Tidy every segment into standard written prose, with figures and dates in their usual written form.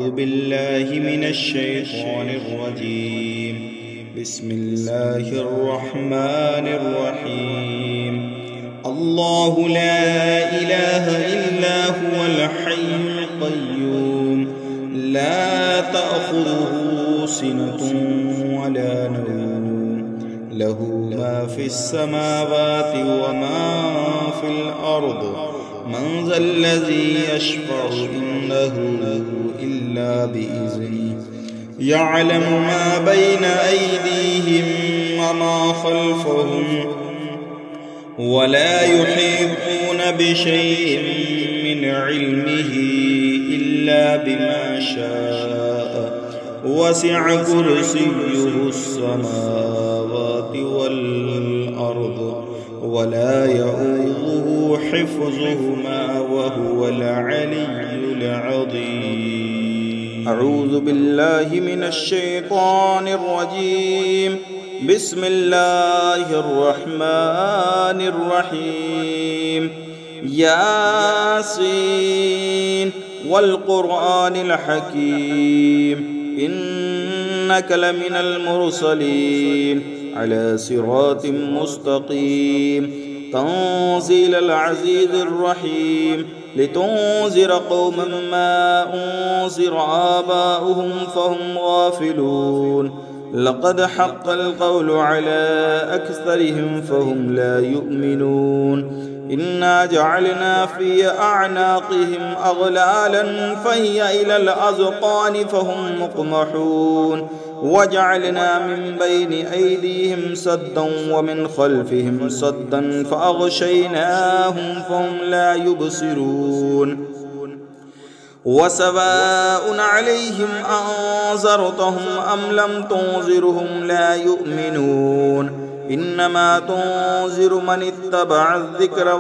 أعوذ بالله من الشيطان الرجيم. بسم الله الرحمن الرحيم. الله لا إله إلا هو الحي القيوم لا تأخذه سنة ولا نوم له ما في السماوات وما في الأرض من ذا الذي يشفع عنده إلا بإذنه يعلم ما بين أيديهم وما خلفهم ولا يحيطون بشيء من علمه إلا بما شاء وسع كرسيه السماوات والأرض ولا يؤوده حفظهما وهو العلي العظيم. أعوذ بالله من الشيطان الرجيم. بسم الله الرحمن الرحيم. ياسين والقرآن الحكيم إنك لمن المرسلين على صراط مستقيم تنزيل العزيز الرحيم لتنذر قوما ما أنذر آباؤهم فهم غافلون لقد حق القول على أكثرهم فهم لا يؤمنون إنا جعلنا في أعناقهم أغلالا فهي إلى الأذقان فهم مقمحون وجعلنا من بين أيديهم سدا ومن خلفهم سدا فأغشيناهم فهم لا يبصرون وسواء عليهم أنذرتهم أم لم تنذرهم لا يؤمنون إنما تنذر من اتبع الذكر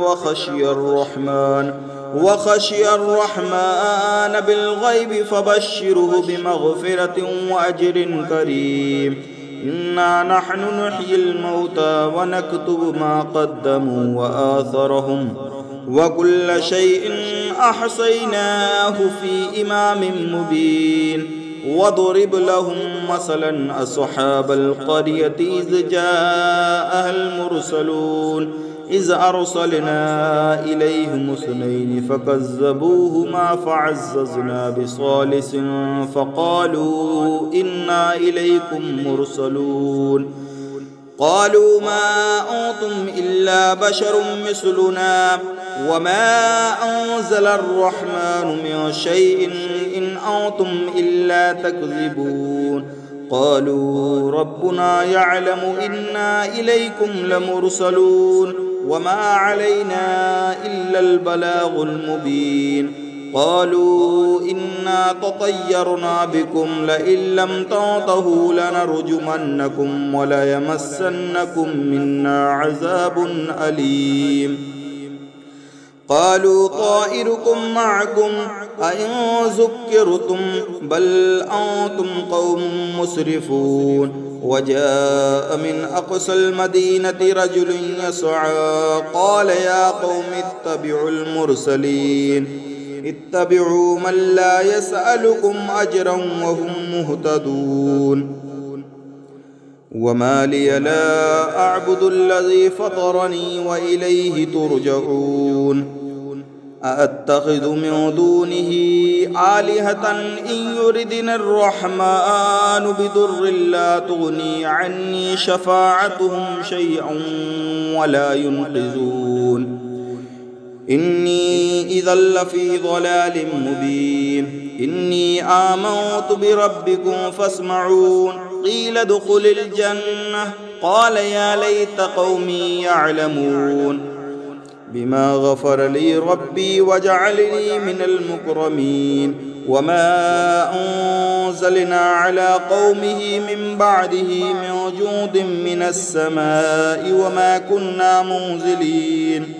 وخشي الرحمن بالغيب فبشره بمغفرة وأجر كريم. إنا نحن نحيي الموتى ونكتب ما قدموا وآثرهم وكل شيء أحصيناه في إمام مبين واضرب لهم مثلا أصحاب القرية إذ جاءها المرسلون إذ أرسلنا إليهم اثنين فكذبوهما فعززنا بثالث فقالوا إنا إليكم مرسلون قالوا ما أنتم إلا بشر مثلنا وما أنزل الرحمن من شيء إن أنتم إلا تكذبون قالوا ربنا يعلم إنا إليكم لمرسلون وما علينا إلا البلاغ المبين قالوا إنا تطيرنا بكم لئن لم تنتهوا لنرجمنكم وليمسنكم منا عذاب أليم قالوا طائركم معكم أئن ذكرتم بل أنتم قوم مسرفون وجاء من أقصى المدينة رجل يسعى قال يا قوم اتبعوا المرسلين اتبعوا من لا يسألكم أجرا وهم مهتدون وما لي لا أعبد الذي فطرني وإليه ترجعون أأتخذ من دونه آلهة إن يردني الرحمن بضر لا تغني عني شفاعتهم شيئا ولا ينقذون إني إذا لفي ضلال مبين إني آمنت بربكم فاسمعون قيل ادخل الجنة قال يا ليت قومي يعلمون بما غفر لي ربي وجعلني من المكرمين وما أنزلنا على قومه من بعده من جود من السماء وما كنا منزلين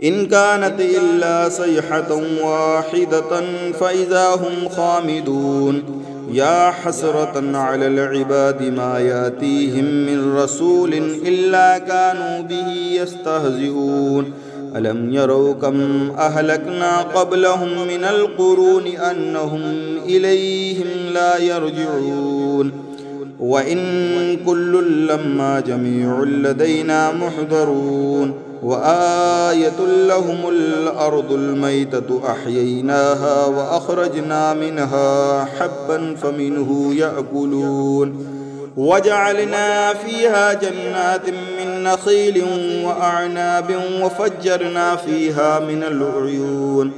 إن كانت إلا صيحة واحدة فإذا هم خامدون يا حسرة على العباد ما يأتيهم من رسول إلا كانوا به يستهزئون ألم يروا كم أهلكنا قبلهم من القرون أنهم إليهم لا يرجعون وإن كل لما جميع لدينا محضرون وآية لهم الأرض الميتة أحييناها وأخرجنا منها حبا فمنه يأكلون وجعلنا فيها جنات من نخيل وأعناب وفجرنا فيها من العيون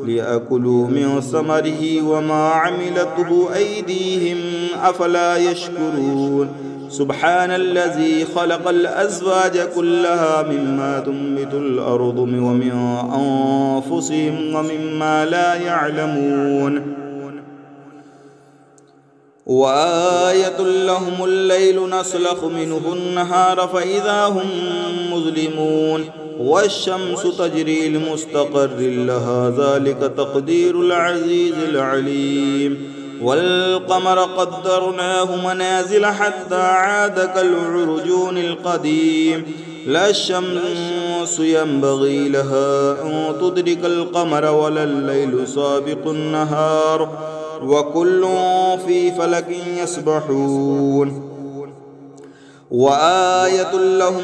ليأكلوا من ثمره وما عملته أيديهم أفلا يشكرون سبحان الذي خلق الأزواج كلها مما تنبت الأرض ومن أنفسهم ومما لا يعلمون وآية لهم الليل نسلخ منه النهار فإذا هم مظلمون والشمس تجري لمستقر لها ذلك تقدير العزيز العليم والقمر قدرناه منازل حتى عاد كالعرجون القديم لا الشمس ينبغي لها أن تدرك القمر ولا الليل سابق النهار وكل في فلك يسبحون وآية لهم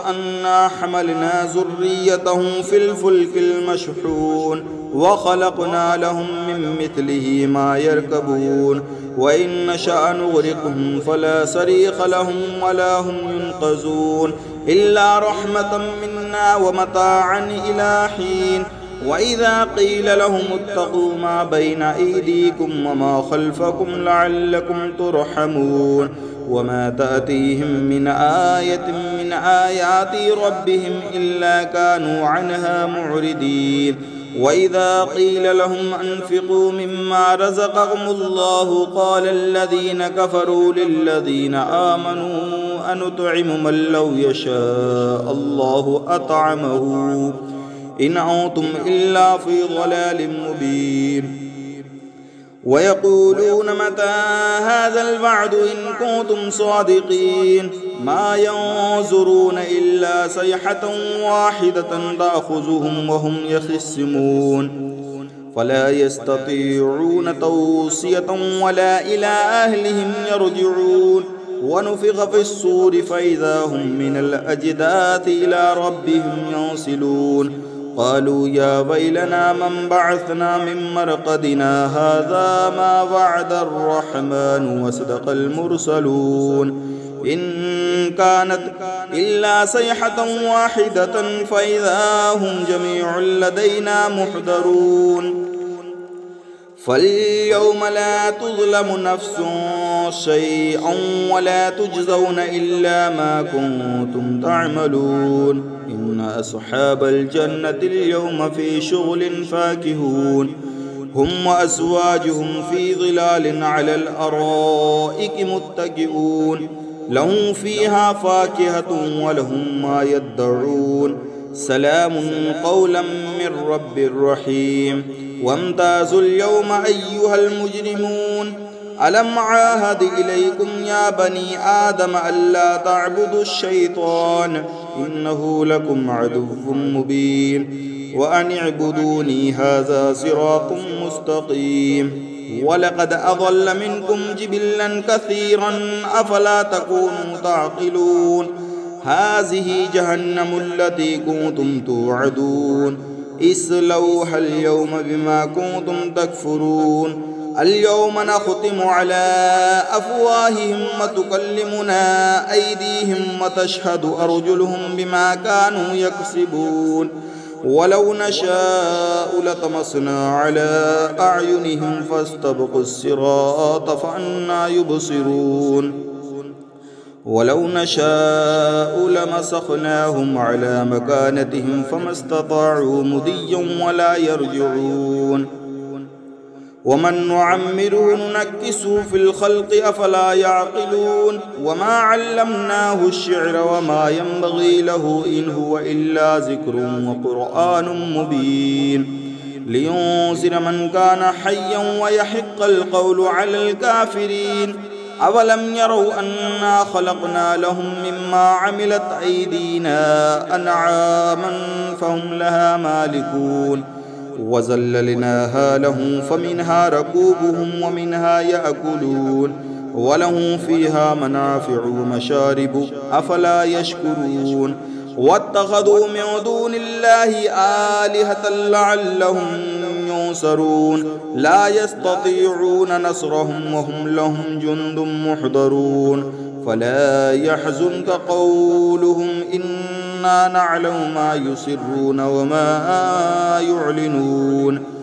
أنا حملنا ذريتهم في الفلك المشحون وخلقنا لهم من مثله ما يركبون وإن نشأ نغرقهم فلا صريخ لهم ولا هم ينقذون إلا رحمة منا ومتاعا إلى حين وإذا قيل لهم اتقوا ما بين أيديكم وما خلفكم لعلكم ترحمون وما تأتيهم من آية من آيات ربهم إلا كانوا عنها معرضين وإذا قيل لهم أنفقوا مما رزقكم الله قال الذين كفروا للذين آمنوا أنطعم من لو يشاء الله أطعمه إن أنتم إلا في ضلال مبين ويقولون متى هذا الوعد إن كنتم صادقين ما ينظرون إلا صيحة واحدة تأخذهم وهم يخصمون فلا يستطيعون توصية ولا إلى أهلهم يرجعون ونفخ في الصور فإذا هم من الأجداث إلى ربهم ينسلون قالوا يا ويلنا من بعثنا من مرقدنا هذا ما وعد الرحمن وصدق المرسلون إن كانت إلا صيحة واحدة فإذا هم جميع لدينا محضرون فاليوم لا تظلم نفس شيئا ولا تجزون إلا ما كنتم تعملون إن أصحاب الجنة اليوم في شغل فاكهون هم وأزواجهم في ظلال على الأرائك متكئون لهم فيها فاكهة ولهم ما يدعون سلام قولا من رب رحيم وامتازوا اليوم أيها المجرمون ألم عاهد إليكم يا بني آدم ألا تعبدوا الشيطان إنه لكم عدو مبين وأن اعبدوني هذا صراط مستقيم ولقد أضل منكم جبلا كثيرا أفلا تكونوا تعقلون هذه جهنم التي كنتم توعدون اصلوها اليوم بما كنتم تكفرون اليوم نختم على أفواههم وتكلمنا أيديهم وتشهد أرجلهم بما كانوا يكسبون ولو نشاء لطمسنا على أعينهم فاستبقوا الصراط فأنى يبصرون ولو نشاء لمسخناهم على مكانتهم فما استطاعوا مضيا ولا يرجعون ومن نعمره ننكسه في الخلق أفلا يعقلون وما علمناه الشعر وما ينبغي له إن هو إلا ذكر وقرآن مبين لينذر من كان حيا ويحق القول على الكافرين أولم يروا أنا خلقنا لهم مما عملت أيدينا أنعاما فهم لها مالكون وذللناها لهم فمنها ركوبهم ومنها يأكلون ولهم فيها منافع ومشارب أفلا يشكرون واتخذوا من دون الله آلهة لعلهم ينصرون لا يستطيعون نصرهم وهم لهم جند محضرون فلا يحزنك قولهم إنا نعلم ما يسرون وما يعلنون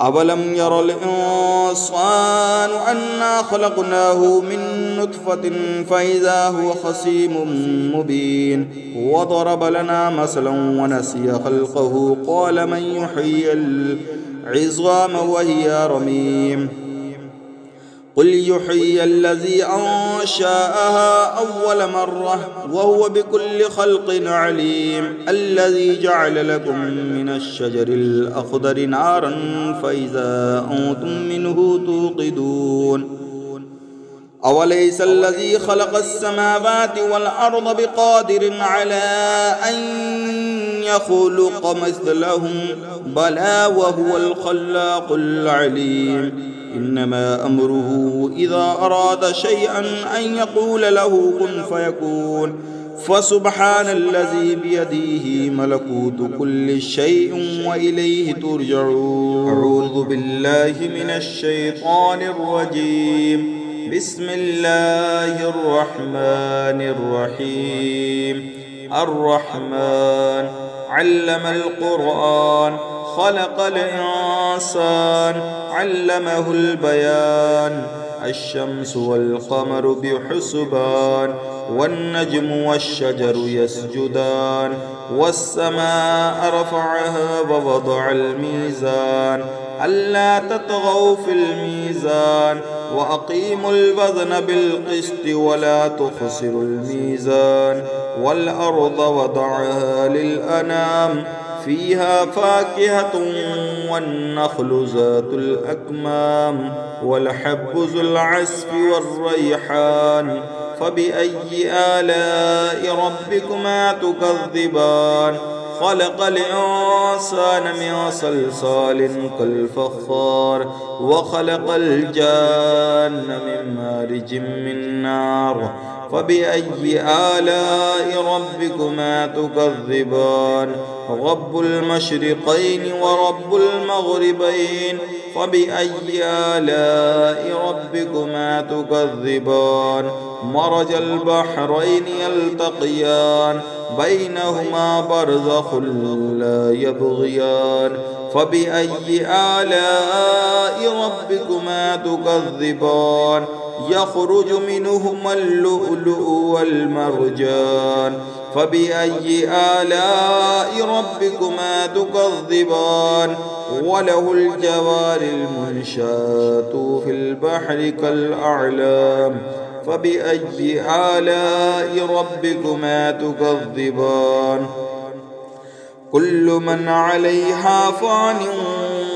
أولم ير الإنسان أنا خلقناه من نطفة فإذا هو خصيم مبين وضرب لنا مثلا ونسي خلقه قال من يحيي العظام وهي رميم قل يحيي الذي أنشأها أول مرة وهو بكل خلق عليم الذي جعل لكم من الشجر الأخضر نارا فإذا أنتم منه توقدون أوليس الذي خلق السماوات والأرض بقادر على أن يخلق مثلهم بلى وهو الخلاق العليم إنما أمره إذا أراد شيئا أن يقول له كن فيكون فسبحان الذي بيده ملكوت كل شيء وإليه ترجعون أعوذ بالله من الشيطان الرجيم بسم الله الرحمن الرحيم الرحمن علم القرآن خلق الإنسان علمه البيان الشمس والقمر بحسبان والنجم والشجر يسجدان والسماء رفعها ووضع الميزان ألا تطغوا في الميزان وأقيموا الوزن بالقسط ولا تخسروا الميزان والأرض وضعها للأنام فيها فاكهة والنخل ذات الأكمام والحب ذو العصف والريحان فبأي آلاء ربكما تكذبان خلق الإنسان من صلصال كالفخار وخلق الجان من مارج من نار فبأي آلاء ربكما تكذبان رب المشرقين ورب المغربين فبأي آلاء ربكما تكذبان مرج البحرين يلتقيان بينهما برزخ لا يبغيان فبأي آلاء ربكما تكذبان يخرج منهما اللؤلؤ والمرجان فبأي آلاء ربكما تكذبان وله الجوار المنشآت في البحر كالأعلام فبأي آلاء ربكما تكذبان كل من عليها فان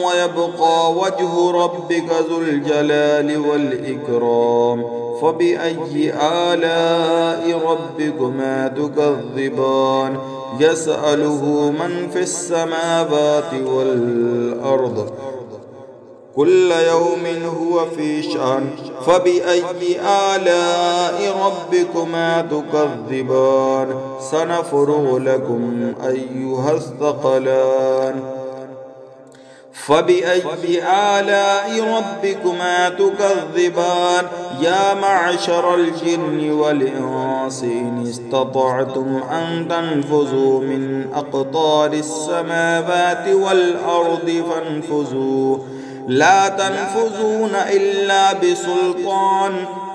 ويبقى وجه ربك ذو الجلال والإكرام فبأي آلاء ربكما تكذبان يسأله من في السماوات والأرض كل يوم هو في شأن فبأي آلاء ربكما تكذبان سنفرغ لكم أيها الثقلان فبأي آلاء ربكما تكذبان يا معشر الجن والإنس إن استطعتم أن تنفذوا من أقطار السماوات والأرض فانفذوا لا تنفذون إلا بسلطان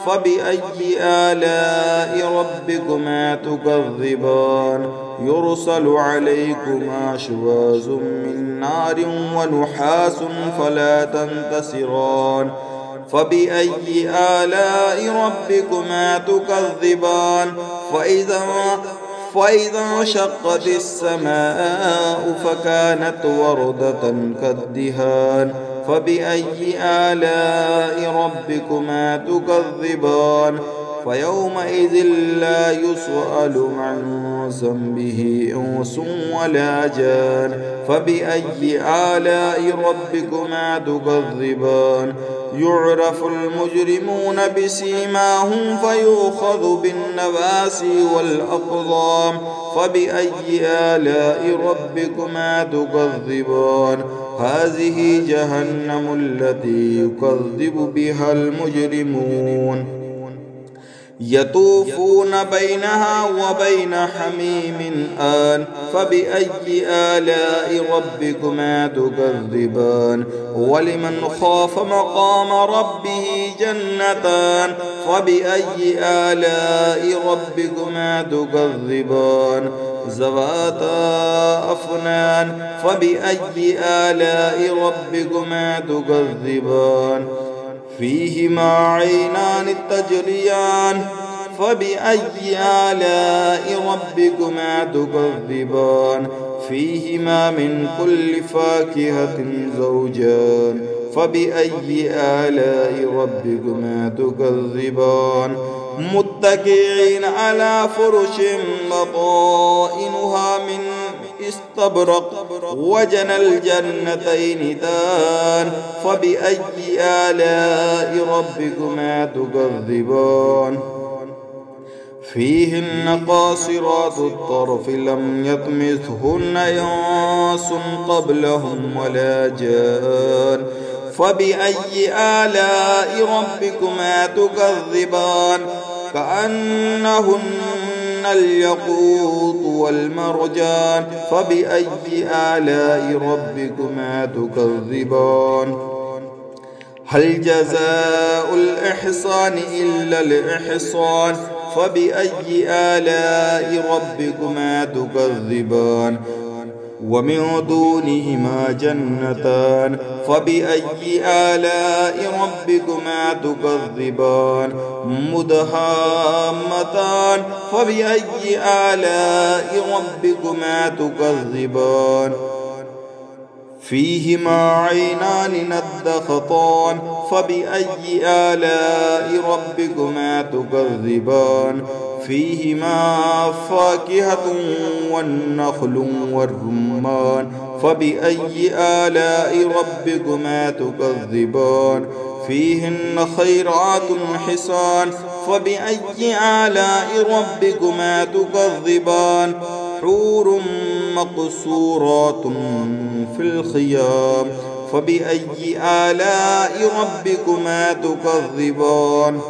فبأي آلاء ربكما تكذبان يرسل عليكما شواظ من نار ونحاس فلا تنتصران فبأي آلاء ربكما تكذبان فإذا انشقت السماء فكانت وردة كالدهان فبأي آلاء ربكما تكذبان فيومئذ لا يسأل عن ذنبه إنس ولا جان فبأي آلاء ربكما تكذبان يعرف المجرمون بسيماهم فيؤخذ بالنواسي والأقدام فبأي آلاء ربكما تكذبان هذه جهنم التي يكذب بها المجرمون يطوفون بينها وبين حميم آن فبأي آلاء ربكما تكذبان ولمن خاف مقام ربه جنتان فبأي آلاء ربكما تكذبان ذواتا أفنان فبأي آلاء ربكما تكذبان فيهما عينان تجريان فبأي آلاء ربكما تكذبان فيهما من كل فاكهة زوجان فبأي آلاء ربكما تكذبان متكئين على فرش بطائنها من استبرق وجنى الجنتين دان فبأي آلاء ربكما تكذبان فيهن قاصرات الطرف لم يطمثهن إنس قبلهم ولا جان فبأي آلاء ربكما تكذبان كأنهن الياقوت والمرجان فبأي آلاء ربكما تكذبان هل جزاء الإحسان إلا الإحسان فبأي آلاء ربكما تكذبان ومن دونهما جنتان فبأي آلاء ربكما تكذبان مدهامتان فبأي آلاء ربكما تكذبان فيهما عينان نضختان فبأي آلاء ربكما تكذبان فيهما فاكهة والنخل والرمان فبأي آلاء ربكما تكذبان فيهن خيرات حسان فبأي آلاء ربكما تكذبان حور مقصورات في الخيام فبأي آلاء ربكما تكذبان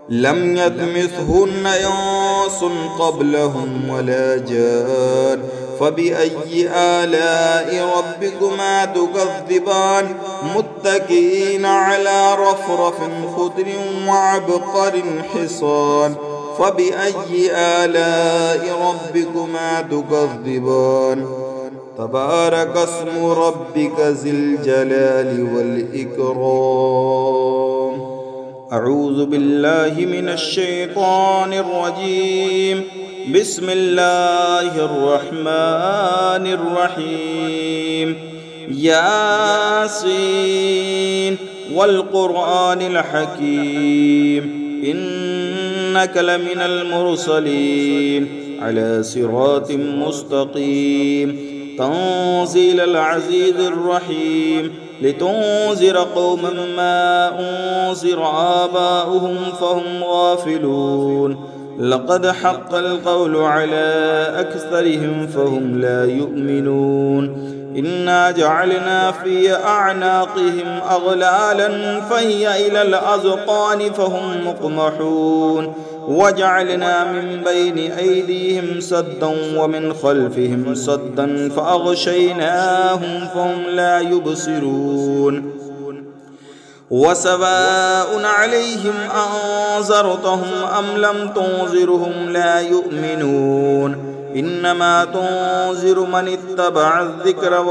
لم يطمثهن إنس قبلهم ولا جان فبأي آلاء ربكما تكذبان متكئين على رفرف خضر وعبقر حصان فبأي آلاء ربكما تكذبان تبارك اسم ربك ذي الجلال والإكرام أعوذ بالله من الشيطان الرجيم بسم الله الرحمن الرحيم ياسين والقرآن الحكيم إنك لمن المرسلين على صراط مستقيم تنزيل العزيز الرحيم لتنذر قوما ما أنذر آباؤهم فهم غافلون لقد حق القول على أكثرهم فهم لا يؤمنون إنا جعلنا في أعناقهم أغلالا فهي إلى الأذقان فهم مقمحون وجعلنا من بين أيديهم سدا ومن خلفهم سدا فأغشيناهم فهم لا يبصرون وسواء عليهم أنذرتهم أم لم تنذرهم لا يؤمنون إنما تنذر من اتبع الذكر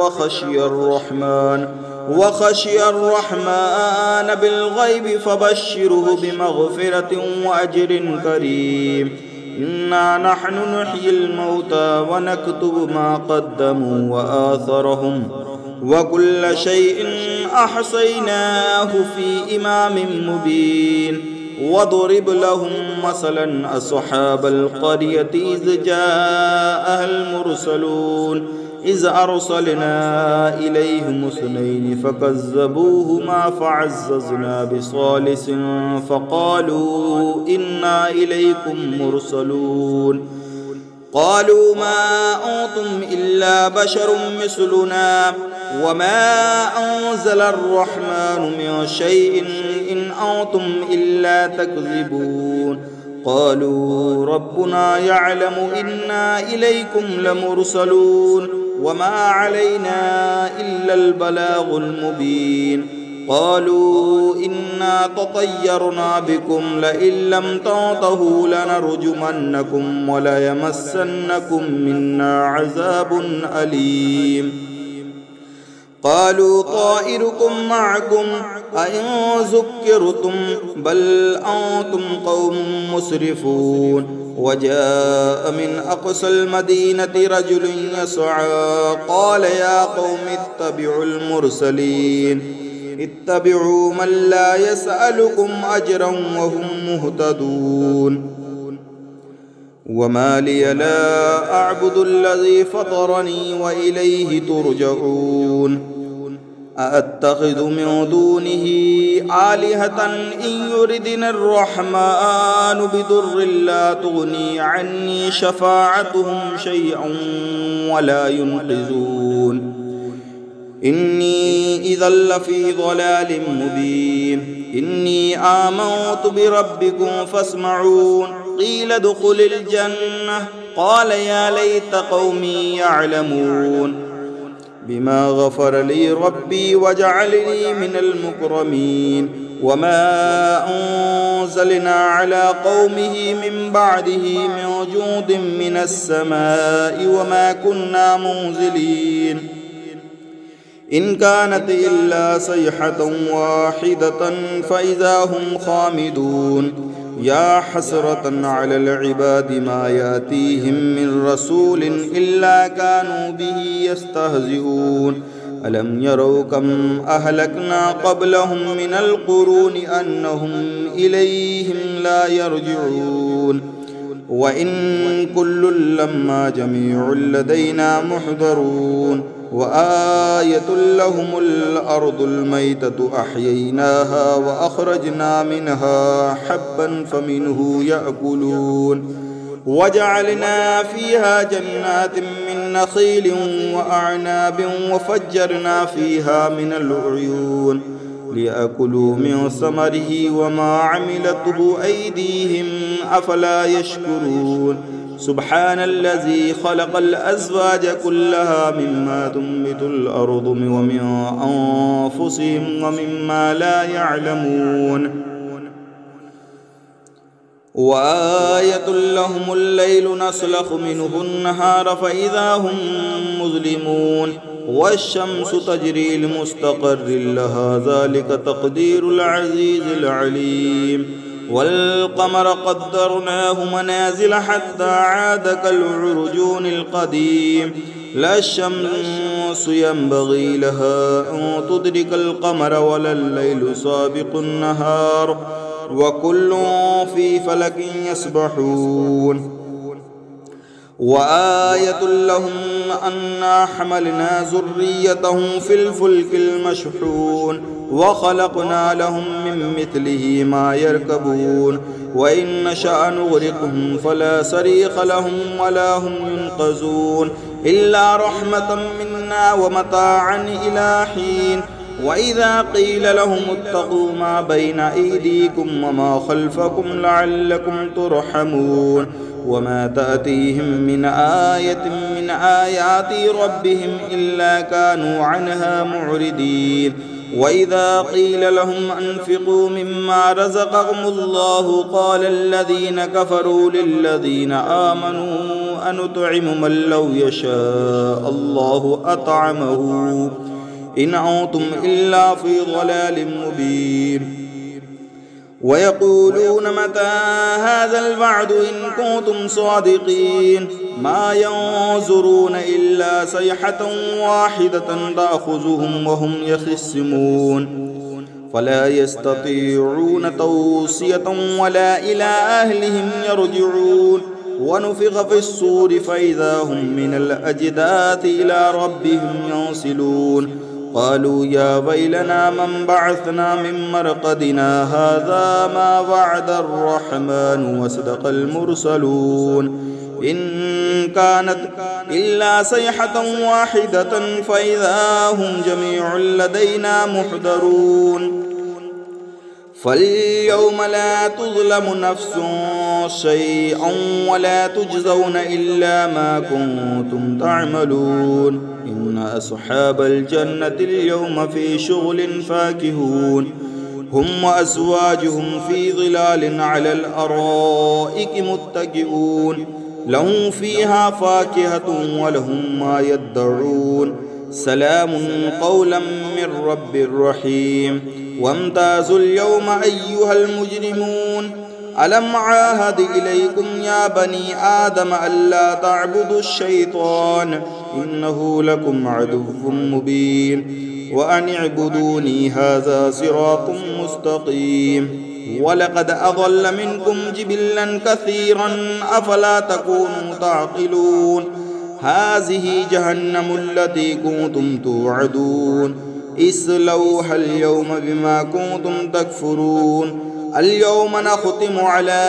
وخشي الرحمن بالغيب فبشره بمغفرة وأجر كريم إنا نحن نحيي الموتى ونكتب ما قدموا وآثرهم وكل شيء أحصيناه في إمام مبين واضرب لهم مثلا أصحاب القرية إذ جاءها المرسلون إذ أرسلنا إليهم اثنين فكذبوهما فعززنا بثالث فقالوا إنا إليكم مرسلون قالوا ما أنتم إلا بشر مثلنا وما أنزل الرحمن من شيء إن أنتم إلا تكذبون قالوا ربنا يعلم إنا إليكم لمرسلون وما علينا إلا البلاغ المبين قالوا إنا تطيرنا بكم لئن لم تنتهوا لنرجمنكم وليمسنكم منا عذاب أليم قالوا طائركم معكم أئن ذكرتم بل أنتم قوم مسرفون وجاء من أقصى المدينة رجل يسعى قال يا قوم اتبعوا المرسلين اتبعوا من لا يسألكم أجرا وهم مهتدون وما لي لا أعبد الذي فطرني وإليه ترجعون أأتخذ من دونه آلهة إن يردني الرحمن بضر لا تغني عني شفاعتهم شيئا ولا ينقذون إني إذا لفي ضلال مبين إني آمنت بربكم فاسمعون قيل ادخل الجنة قال يا ليت قومي يعلمون بما غفر لي ربي وجعلني من المكرمين وما أنزلنا على قومه من بعده من جود من السماء وما كنا منزلين إن كانت إلا صيحة واحدة فإذا هم خامدون يا حسرة على العباد ما يأتيهم من رسول إلا كانوا به يستهزئون ألم يروا كم أهلكنا قبلهم من القرون أنهم إليهم لا يرجعون وإن كل لما جميع لدينا محضرون وآية لهم الأرض الميتة أحييناها وأخرجنا منها حبا فمنه يأكلون وجعلنا فيها جنات من نخيل وأعناب وفجرنا فيها من العيون ليأكلوا من ثمره وما عملته أيديهم أفلا يشكرون سبحان الذي خلق الأزواج كلها مما تنبت الأرض ومن أنفسهم ومما لا يعلمون وآية لهم الليل نسلخ منه النهار فإذا هم مظلمون والشمس تجري لمستقر لها ذلك تقدير العزيز العليم والقمر قدرناه منازل حتى عاد كالعرجون القديم لا الشمس ينبغي لها أن تدرك القمر ولا الليل سابق النهار وكل في فلك يسبحون وآية لهم أنا حملنا ذريتهم في الفلك المشحون وخلقنا لهم من مثله ما يركبون وإن نشأ نغرقهم فلا صريخ لهم ولا هم ينقذون إلا رحمة منا ومتاعا إلى حين وإذا قيل لهم اتقوا ما بين أيديكم وما خلفكم لعلكم ترحمون وما تأتيهم من آية من آيات ربهم إلا كانوا عنها معرضين وإذا قيل لهم أنفقوا مما رزقهم الله قال الذين كفروا للذين آمنوا أنطعم من لو يشاء الله أطعمه إن أنتم إلا في ضلال مبين ويقولون متى هذا الوعد إن كنتم صادقين ما ينظرون إلا صيحة واحدة تأخذهم وهم يخصمون فلا يستطيعون توصية ولا إلى أهلهم يرجعون ونفخ في الصور فإذا هم من الأجداث إلى ربهم ينسلون قالوا يا ويلنا من بعثنا من مرقدنا هذا ما وعد الرحمن وصدق المرسلون إن كانت إلا صيحة واحدة فإذا هم جميع لدينا محضرون فاليوم لا تظلم نفس شيئا ولا تجزون إلا ما كنتم تعملون إن أصحاب الجنة اليوم في شغل فاكهون هم وأزواجهم في ظلال على الأرائك متكئون لهم فيها فاكهة ولهم ما يدعون سلام قولا من رب رحيم وامتازوا اليوم أيها المجرمون ألم عاهد إليكم يا بني آدم ألا تعبدوا الشيطان إنه لكم عدو مبين وأن اعبدوني هذا صراط مستقيم ولقد أضل منكم جبلا كثيرا أفلا تكونوا تعقلون هذه جهنم التي كنتم توعدون اصلوها اليوم بما كنتم تكفرون اليوم نختم على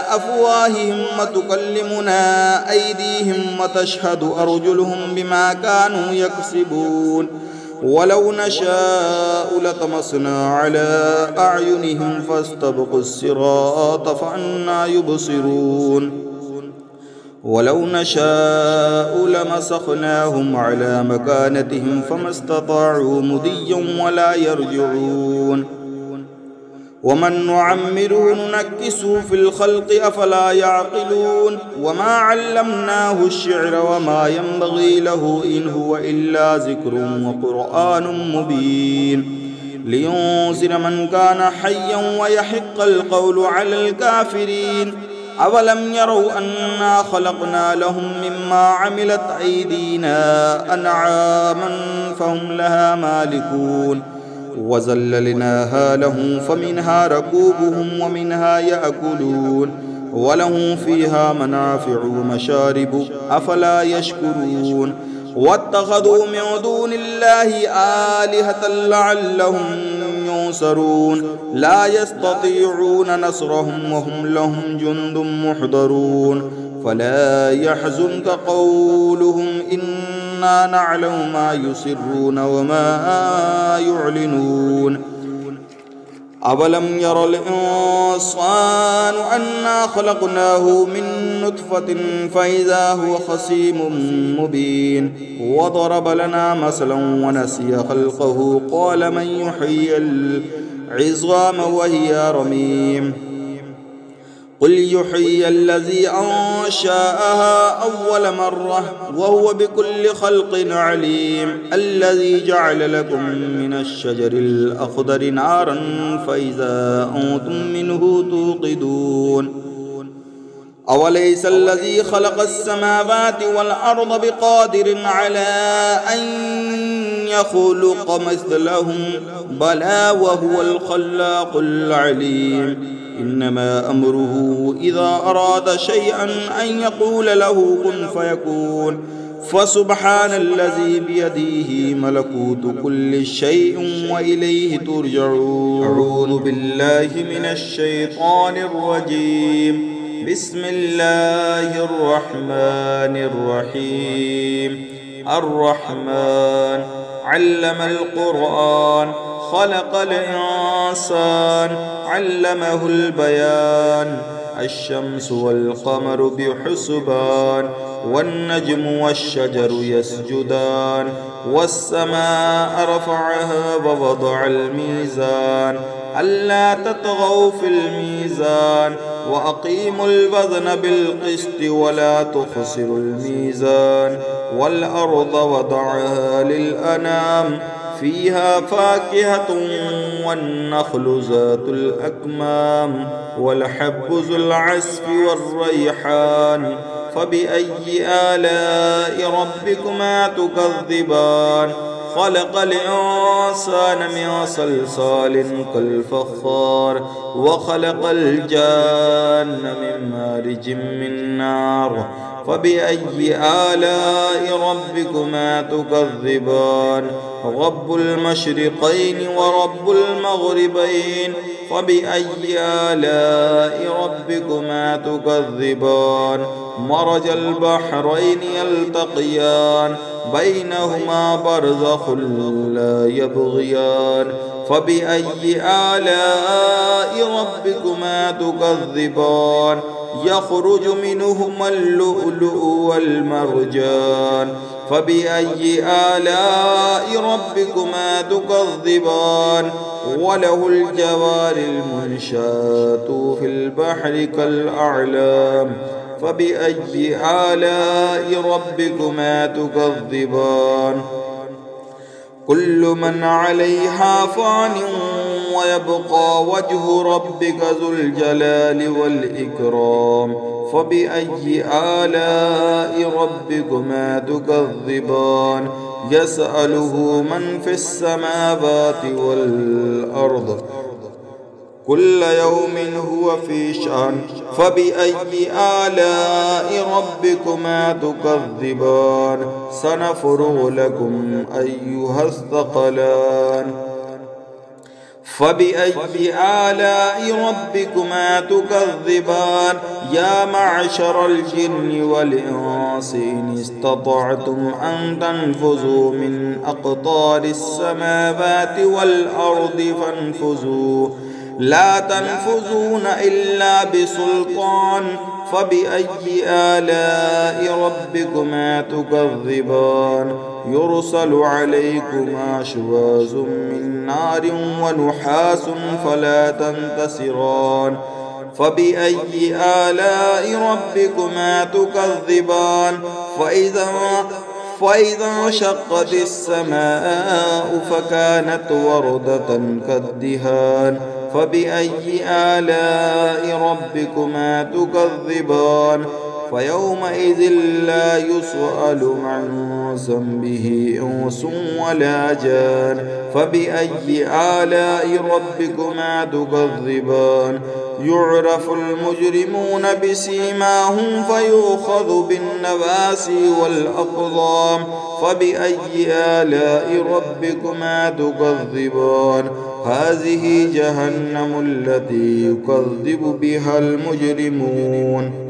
أفواههم وتكلمنا أيديهم وتشهد أرجلهم بما كانوا يكسبون ولو نشاء لطمسنا على أعينهم فاستبقوا الصراط فأنى يبصرون ولو نشاء لمسخناهم على مكانتهم فما استطاعوا مضيا ولا يرجعون ومن نعمره ننكسه في الخلق أفلا يعقلون وما علمناه الشعر وما ينبغي له إن هو إلا ذكر وقرآن مبين لينذر من كان حيا ويحق القول على الكافرين أولم يروا أنا خلقنا لهم مما عملت أيدينا أنعاما فهم لها مالكون وذللناها لهم فمنها ركوبهم ومنها يأكلون ولهم فيها منافع ومشارب أفلا يشكرون واتخذوا من دون الله آلهة لعلهم ينصرون لا يستطيعون نصرهم وهم لهم جند محضرون فلا يحزنك قولهم إنا نعلم ما يسرون وما يعلنون أولم ير الإنسان أنا خلقناه من نطفة فإذا هو خصيم مبين وضرب لنا مثلا ونسي خلقه قال من يحيي العظام وهي رميم قل يحيي الذي أنشأها أول مرة وهو بكل خلق عليم الذي جعل لكم من الشجر الأخضر نارا فإذا أنتم منه توقدون أوليس الذي خلق السماوات والأرض بقادر على أن يخلق مثلهم بلى وهو الخلاق العليم إنما أمره إذا أراد شيئا أن يقول له كن فيكون فسبحان الذي بيده ملكوت كل شيء وإليه ترجعون أعوذ بالله من الشيطان الرجيم بسم الله الرحمن الرحيم الرحمن علم القرآن خلق الإنسان علمه البيان الشمس والقمر بحسبان والنجم والشجر يسجدان والسماء رفعها ووضع الميزان ألا تطغوا في الميزان وأقيموا الوزن بالقسط ولا تخسروا الميزان والأرض وضعها للأنام فيها فاكهة والنخل ذات الأكمام والحب ذو العصف والريحان فبأي آلاء ربكما تكذبان خلق الإنسان من صلصال كالفخار وخلق الجان من مارج من نار فبأي آلاء ربكما تكذبان رب المشرقين ورب المغربين فبأي آلاء ربكما تكذبان مرج البحرين يلتقيان بينهما برزخ لا يبغيان فبأي آلاء ربكما تكذبان يخرج منهما اللؤلؤ والمرجان فبأي آلاء ربكما تكذبان وله الجوار المنشآت في البحر كالأعلام فبأي آلاء ربكما تكذبان كل من عليها فان ويبقى وجه ربك ذو الجلال والإكرام فبأي آلاء ربكما تكذبان يسأله من في السماوات والأرض كل يوم هو في شأن فبأي آلاء ربكما تكذبان سنفرغ لكم أيها الثقلان فبأي آلاء ربكما تكذبان يا معشر الجن والإنس إن استطعتم أن تنفذوا من أقطار السماوات والأرض فانفذوا لا تنفذون إلا بسلطان فبأي آلاء ربكما تكذبان يرسل عليكما شواظ من نار ونحاس فلا تنتصران فبأي آلاء ربكما تكذبان فإذا انشقت السماء فكانت وردة كالدهان فبأي آلاء ربكما تكذبان فيومئذ لا يسأل عن ذنبه إنس ولا جان فبأي آلاء ربكما تكذبان يعرف المجرمون بسيماهم فيؤخذ بالنواسي والأقدام فبأي آلاء ربكما تكذبان هذه جهنم التي يكذب بها المجرمون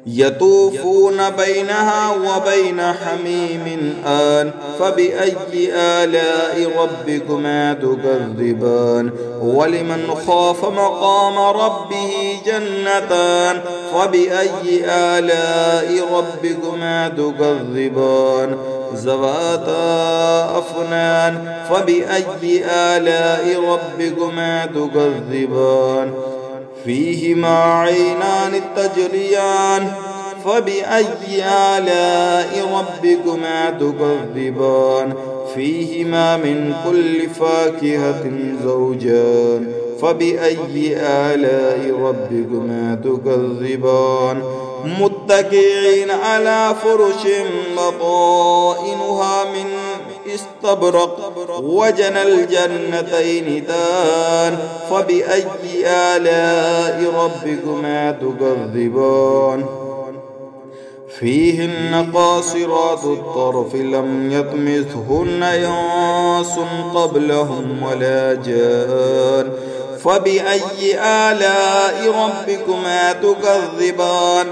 يطوفون بينها وبين حميم آن فبأي آلاء ربكما تكذبان ولمن خاف مقام ربه جنتان فبأي آلاء ربكما تكذبان ذواتا أفنان فبأي آلاء ربكما تكذبان فيهما عينان تجريان فبأي آلاء ربكما تكذبان فيهما من كل فاكهة زوجان فبأي آلاء ربكما تكذبان متكئين على فرش بطائنها من استبرق وجنى الجنتين دان فبأي آلاء ربكما تكذبان فيهن قاصرات الطرف لم يطمثهن إنس قبلهم ولا جان فبأي آلاء ربكما تكذبان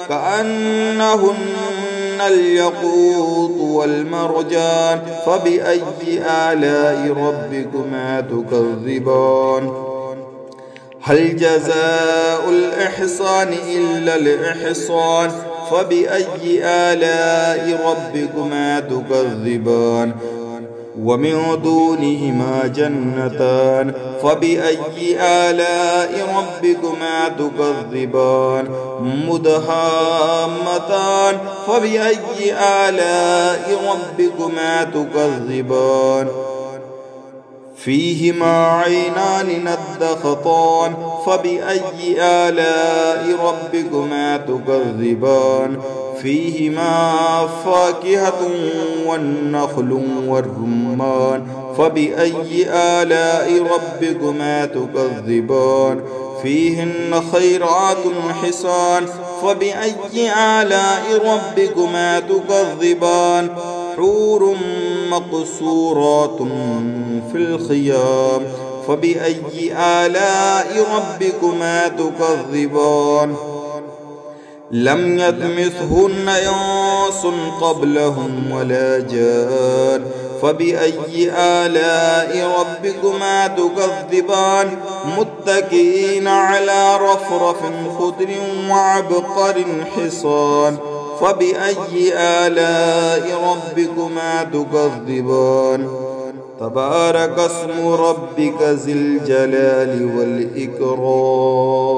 كأنهن الياقوت والمرجان فبأي آلاء ربكما تكذبان هل جزاء الإحسان إلا الإحسان فبأي آلاء ربكما تكذبان ومن دونهما جنتان فبأي آلاء ربكما تكذبان مدهامتان فبأي آلاء ربكما تكذبان فيهما عينان نضختان فبأي آلاء ربكما تكذبان فيهما فاكهة والنخل والرمان فبأي آلاء ربكما تكذبان فيهن خيرات حسان فبأي آلاء ربكما تكذبان حور مقصورات في الخيام فبأي آلاء ربكما تكذبان لم يطمثهن إنس قبلهم ولا جان فبأي آلاء ربكما تكذبان متكئين على رفرف خضر وعبقر حصان فبأي آلاء ربكما تكذبان تبارك اسم ربك ذي الجلال والإكرام